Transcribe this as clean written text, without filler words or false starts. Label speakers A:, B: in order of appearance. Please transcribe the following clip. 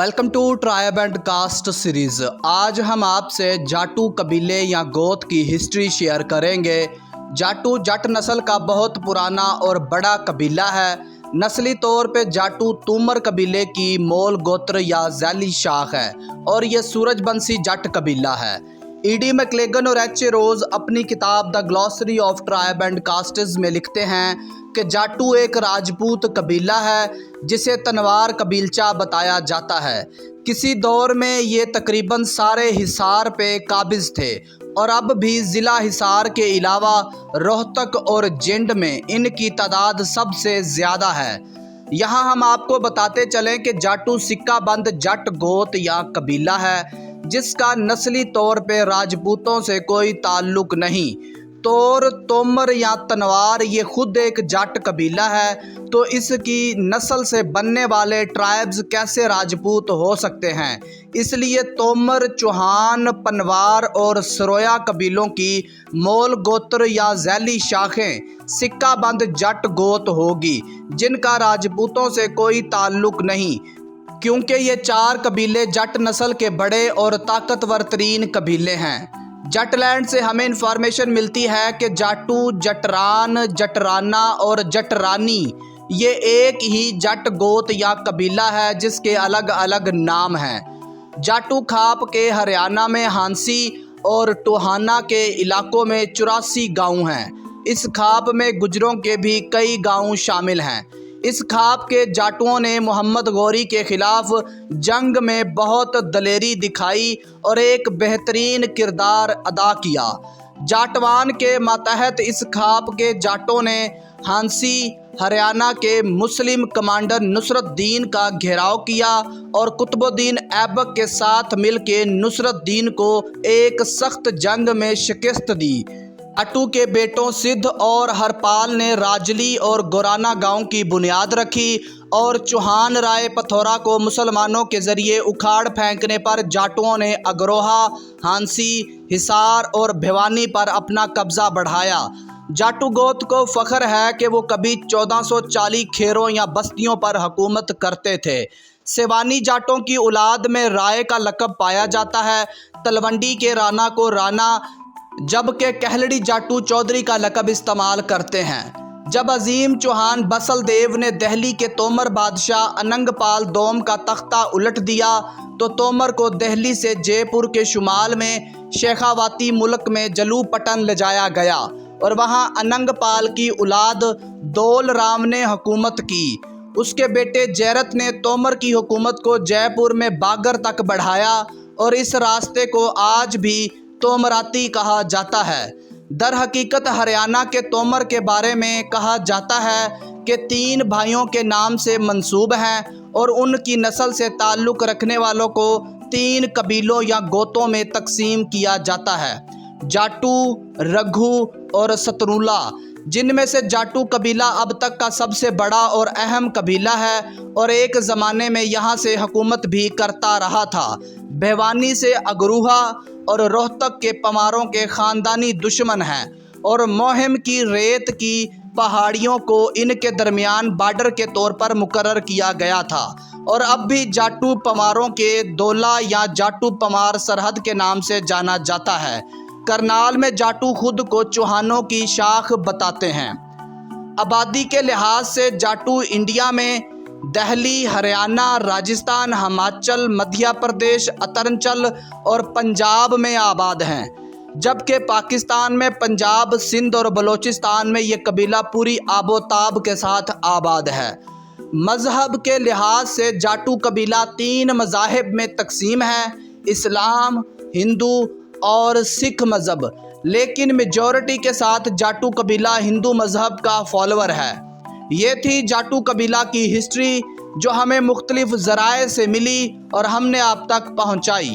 A: Welcome to tribe and caste series. आज हम आपसे जाटू कबीले या गोत की हिस्ट्री शेयर करेंगे। जाटू जट नस्ल का बहुत पुराना और बड़ा कबीला है। नस्ली तौर पे जाटू तूमर कबीले की मोल गोत्र या झैली शाख है और ये सूरजबंसी जट कबीला है। ईडी मैक्लेगन और एच ए रोज अपनी किताब the glossary of tribe and castes में लिखते हैं कि जाटू एक राजपूत कबीला है जिसे तनवार कबीलचा बताया जाता है। किसी दौर में ये तकरीबन सारे हिसार पे काबिज थे और अब भी ज़िला हिसार के अलावा रोहतक और जिंद में इनकी तादाद सबसे ज़्यादा है। यहाँ हम आपको बताते चलें कि जाटू सिक्का बंद जट गोत या कबीला है जिसका नस्ली तौर पे राजपूतों से कोई ताल्लुक नहीं। तौर तोमर या तनवार ये खुद एक जट कबीला है, तो इसकी नस्ल से बनने वाले ट्राइब्स कैसे राजपूत हो सकते हैं। इसलिए तोमर, चौहान, पनवार और सरोया कबीलों की मोल गोत्र या झैली शाखें सिक्का बंद जट गोत होगी जिनका राजपूतों से कोई ताल्लुक नहीं, क्योंकि ये चार कबीले जट नस्ल के बड़े और ताकतवर तरीन कबीले हैं। जटलैंड से हमें इंफॉर्मेशन मिलती है कि जाटू, जटरान, जटराना और जटरानी ये एक ही जट गोत या कबीला है जिसके अलग अलग नाम हैं। जाटू खाप के हरियाणा में हांसी और टोहाना के इलाकों में 84 गांव हैं। इस खाप में गुजरों के भी कई गांव शामिल हैं। इस खाप के जाटुओं ने मोहम्मद गौरी के खिलाफ जंग में बहुत दलेरी दिखाई और एक बेहतरीन किरदार अदा किया। जाटवान के मातहत इस खाप के जाटों ने हांसी हरियाणा के मुस्लिम कमांडर नुसरतद्दीन का घेराव किया और कुतुबुद्दीन ऐबक के साथ मिलकर नुसरतद्दीन को एक सख्त जंग में शिकस्त दी। जाटू के बेटों सिद्ध और हरपाल ने राजली और गोराना गांव की बुनियाद रखी और चौहान राय पथौरा को मुसलमानों के ज़रिए उखाड़ फेंकने पर जाटुओं ने अग्रोहा, हांसी, हिसार और भिवानी पर अपना कब्ज़ा बढ़ाया। जाटू गोत को फ़ख्र है कि वो कभी 1440 खेरों या बस्तियों पर हुकूमत करते थे। सेवानी जाटों की औलाद में राय का लक़ब पाया जाता है। तलवंडी के राना को राना, जबकि कहलड़ी जाटू चौधरी का लक़ब इस्तेमाल करते हैं। जब अजीम चौहान बसल देव ने दिल्ली के तोमर बादशाह अनंगपाल दोम का तख्ता उलट दिया तो तोमर को दिल्ली से जयपुर के शुमाल में शेखावाती मुल्क में जलूपटन ले जाया गया और वहां अनंगपाल की औलाद दौल राम ने हुकूमत की। उसके बेटे जैरत ने तोमर की हुकूमत को जयपुर में बागर तक बढ़ाया और इस रास्ते को आज भी तोमराती कहा जाता है। दर हकीकत हरियाणा के तोमर के बारे में कहा जाता है कि 3 भाइयों के नाम से मंसूब हैं और उनकी नस्ल से ताल्लुक़ रखने वालों को 3 कबीलों या गोतों में तकसीम किया जाता है, जाटू, रघु और सतरूला, जिनमें से जाटू कबीला अब तक का सबसे बड़ा और अहम कबीला है और एक ज़माने में यहाँ से हुकूमत भी करता रहा था। भिवानी से अगरूहा और रोहतक के पमारों के ख़ानदानी दुश्मन हैं और मोहिम की रेत की पहाड़ियों को इनके दरमियान बॉर्डर के तौर पर मुकर्रर किया गया था और अब भी जाटू पमारों के दोला या जाटू पमार सरहद के नाम से जाना जाता है। करनाल में जाटू खुद को चौहानों की शाख बताते हैं। आबादी के लिहाज से जाटू इंडिया में दिल्ली, हरियाणा, राजस्थान, हिमाचल, मध्य प्रदेश, अरुणाचल और पंजाब में आबाद हैं, जबकि पाकिस्तान में पंजाब, सिंध और बलूचिस्तान में ये कबीला पूरी आबोताब के साथ आबाद है। मज़हब के लिहाज से जाटू कबीला 3 मज़ाहिब में तकसीम है, इस्लाम, हिंदू और सिख मज़हब, लेकिन मेजॉरिटी के साथ जाटू कबीला हिंदू मज़हब का फॉलोअर है। ये थी जाटू कबीला की हिस्ट्री जो हमें मुख्तलिफ ज़राए से मिली और हमने आप तक पहुँचाई।